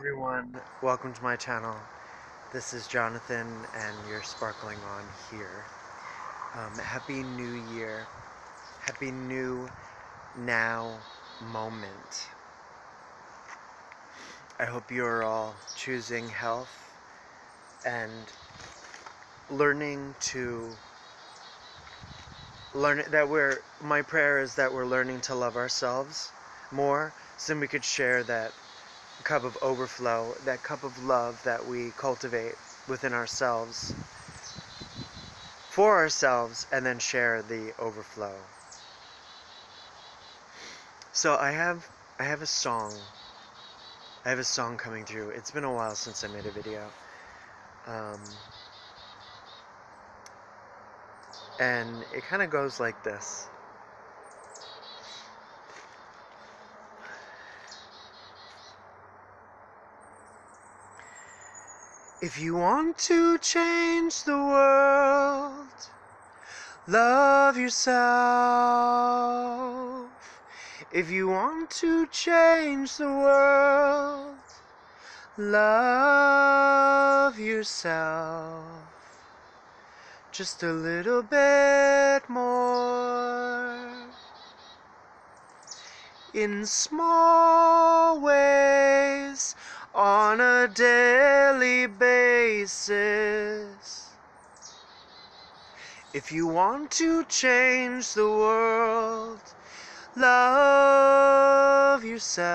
everyone, welcome to my channel. This is Jonathan and you're sparkling on here. Happy New Year. Happy New Now moment. I hope you're all choosing health and my prayer is that we're learning to love ourselves more so we could share that cup of overflow, that cup of love that we cultivate within ourselves, for ourselves, and then share the overflow. So I have a song. I have a song coming through. It's been a while since I made a video. And it kind of goes like this. If you want to change the world, love yourself. If you want to change the world, love yourself. Just a little bit more. In small ways, on a daily basis. If you want to change the world, love yourself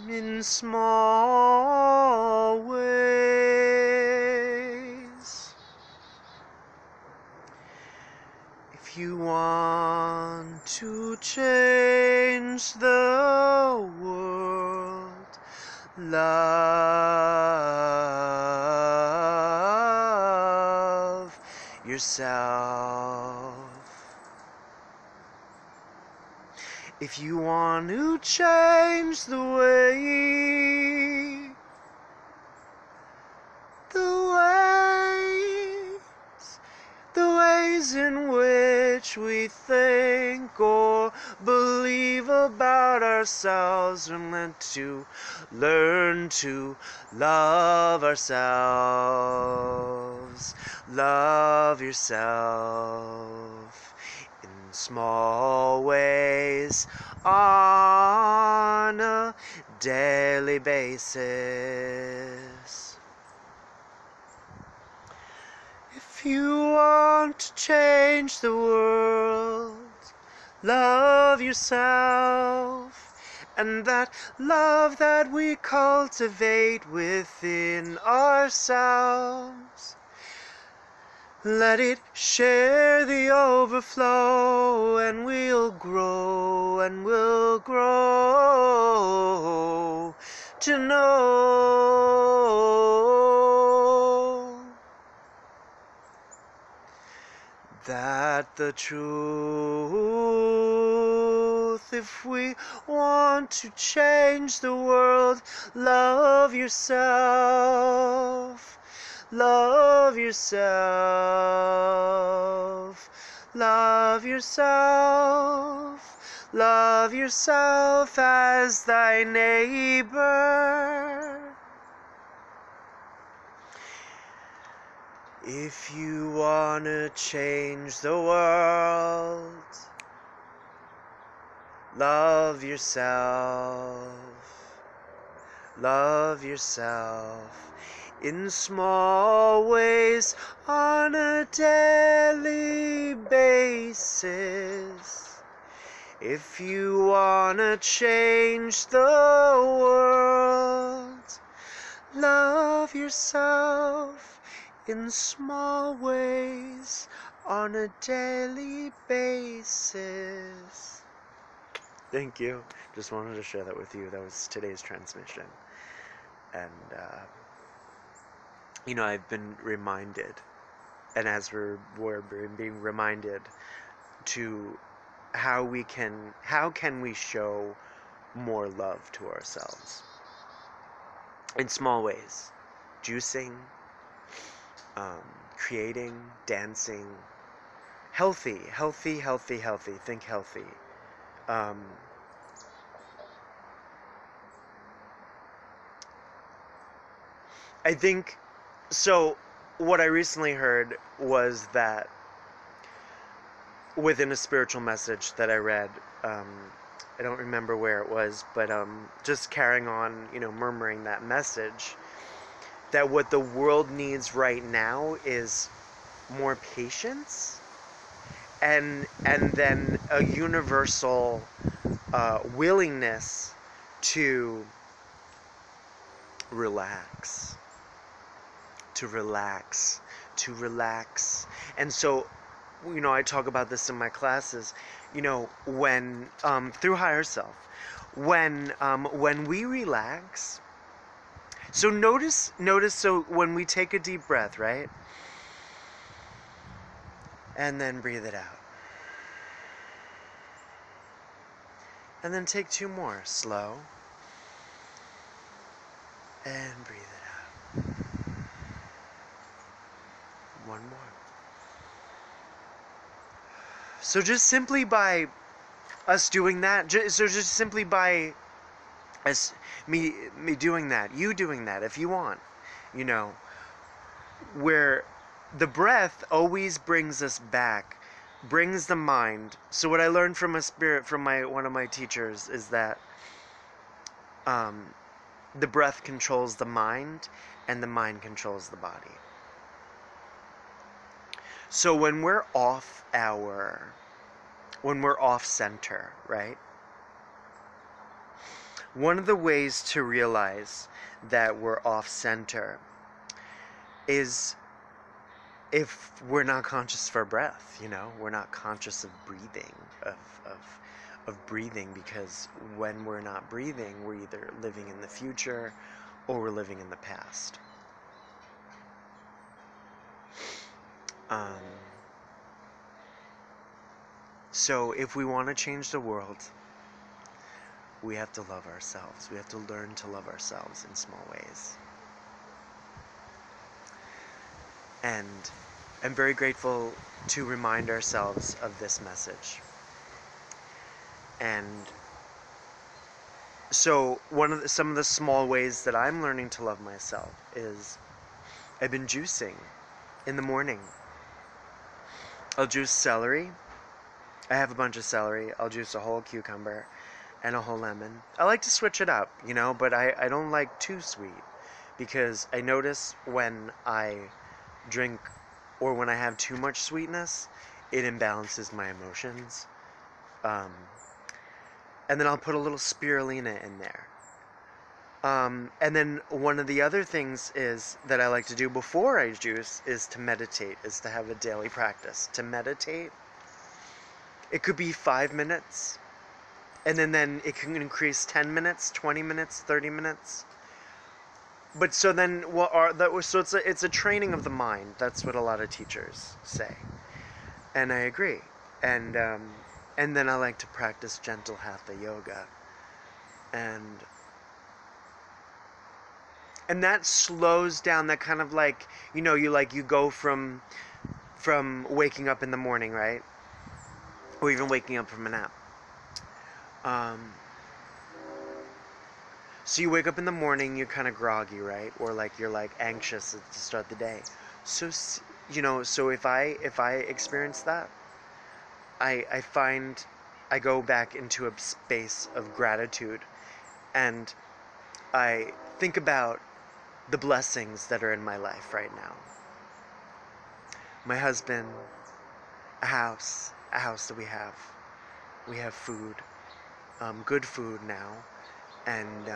in small ways. If you want to change the world, love yourself. If you want to change the ways in which we think or believe about ourselves, we're meant to learn to love ourselves. Love yourself in small ways on a daily basis. If you want to change the world, love yourself, and that love that we cultivate within ourselves, let it share the overflow, and we'll grow to know that the truth, if we want to change the world, love yourself. Love yourself. Love yourself. Love yourself as thy neighbor. If you want to change the world, love yourself. Love yourself in small ways on a daily basis. If you want to change the world, love yourself in small ways on a daily basis. Thank you. Just wanted to share that with you. That was today's transmission. And, I've been reminded, and as we're being reminded to how can we show more love to ourselves in small ways. Juicing, creating, dancing, healthy, think healthy. I think, so what I recently heard was that within a spiritual message that I read, I don't remember where it was, but just carrying on, murmuring that message, that what the world needs right now is more patience, and then a universal willingness to relax, to relax, to relax. And so, I talk about this in my classes, when through higher self, when we relax. So notice, so when we take a deep breath, right? And then breathe it out. And then take 2 more, slow. And breathe it out. 1 more. So just simply by us doing that, just simply by us, me doing that, you doing that, if you want, where the breath always brings us back, brings the mind. So what I learned from one of my teachers is that the breath controls the mind, and the mind controls the body. So when we're off center, right? One of the ways to realize that we're off center is if we're not conscious for breath, we're not conscious of breathing, of breathing, because when we're not breathing, we're either living in the future or we're living in the past. So if we want to change the world, we have to love ourselves. We have to learn to love ourselves in small ways. And I'm very grateful to remind ourselves of this message. And so some of the small ways that I'm learning to love myself is I've been juicing in the morning. I'll juice celery. I have a bunch of celery. I'll juice a whole cucumber and a whole lemon. I like to switch it up, but I don't like too sweet, because I notice when I drink or when I have too much sweetness, it imbalances my emotions. And then I'll put a little spirulina in there. And then one of the other things is that I like to do before I juice is to meditate, is to have a daily practice. To meditate, it could be 5 minutes, and then it can increase 10 minutes, 20 minutes, 30 minutes. But so then it's a training of the mind. That's what a lot of teachers say. And I agree. And then I like to practice gentle hatha yoga. And that slows down, that kind of like, you go from waking up in the morning, right? Or even waking up from a nap. So you wake up in the morning, you're kind of groggy, right? Or you're anxious to start the day. So, so if I experience that, I find I go back into a space of gratitude, and I think about the blessings that are in my life right now. My husband, a house that we have. We have food, good food now, and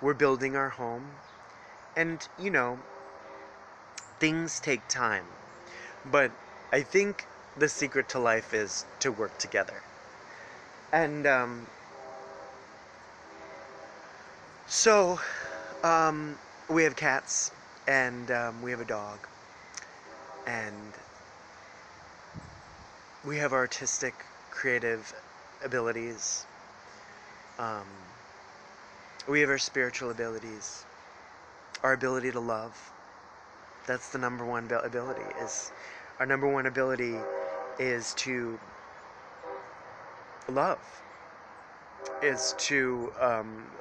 we're building our home. And, things take time. But I think the secret to life is to work together. And so we have cats, and we have a dog, and we have artistic, creative abilities. We have our spiritual abilities, our ability to love. That's the number one ability. Our number one ability is to love. is to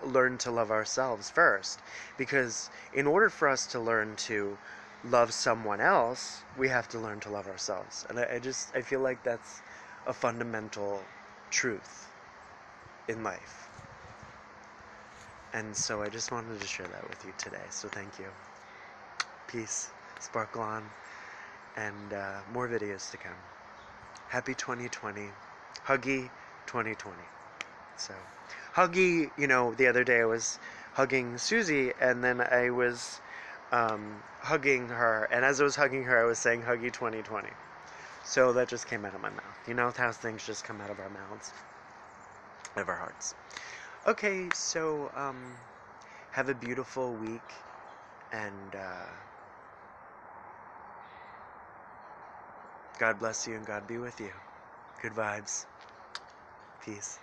learn to love ourselves first. Because in order for us to learn to love someone else, we have to learn to love ourselves. And I feel like that's a fundamental truth in life. And so I just wanted to share that with you today. So thank you. Peace. Sparkle on. And more videos to come. Happy 2020. Huggy 2020. So, Huggy, the other day I was hugging Susie, and then I was hugging her, and as I was hugging her, I was saying Huggy 2020. So that just came out of my mouth. How things just come out of our mouths, out of our hearts. Okay, so have a beautiful week, and God bless you and God be with you. Good vibes. Peace.